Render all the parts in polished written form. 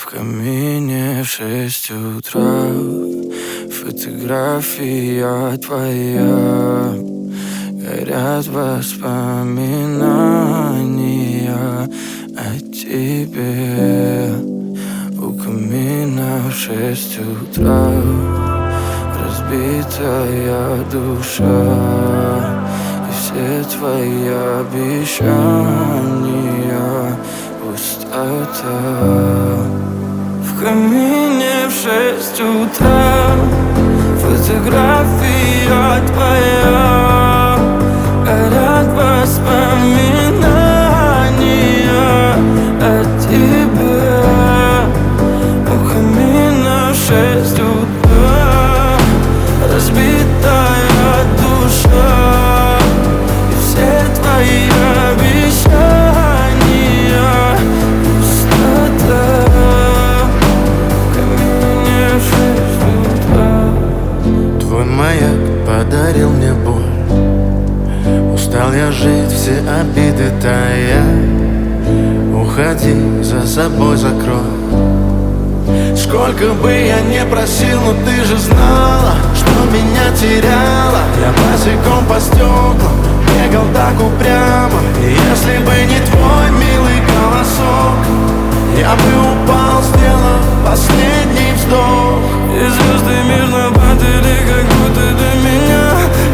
В камине в 6 утра фотография твоя. Горят воспоминания о тебе. У камина в 6 утра разбитая душа. И все твои обещания пустота. В камине в 6 утра фотография твоя. Горят воспоминания о тебе. У камина в 6 утра разбитая душа. И все твои обещания пустота. В камине в 6 утра. Твой маяк подарил мне боль. Устал я жить, все обиды тая. Уходи, за собой закрой. Сколько бы я не просил, но ты же знала, что меня теряла. Я босиком по стеклам бегал так упрямо. И если бы не твой милый голосок, я бы упал, сделав последний вздох. И звезды мирно падали, как будто до меня.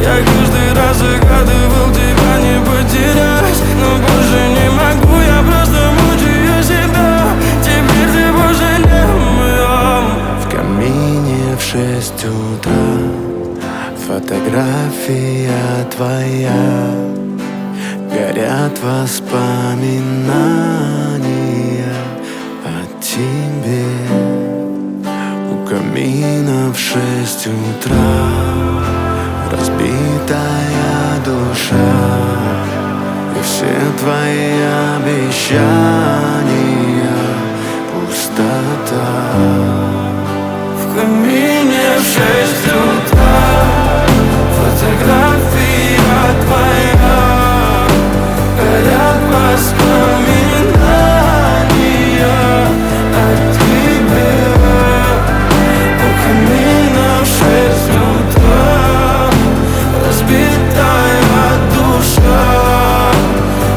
Я каждый раз загадывал тебя не потерять, но больше не могу, я просто мучаю себя. Теперь ты больше не моя. В камине в 6 утра фотография твоя. Горят воспоминания о тебе. У камина в 6 утра разбитая душа. И все твои обещания пустота. В камине в 6 утра фотография твоя. Горят воспоминания о тебе. У камина в 6 утра разбитая душа.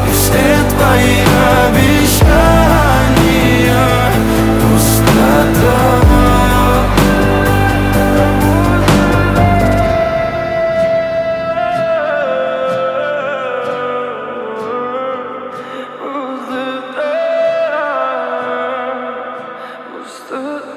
И все твои обещания пустота. Пустота.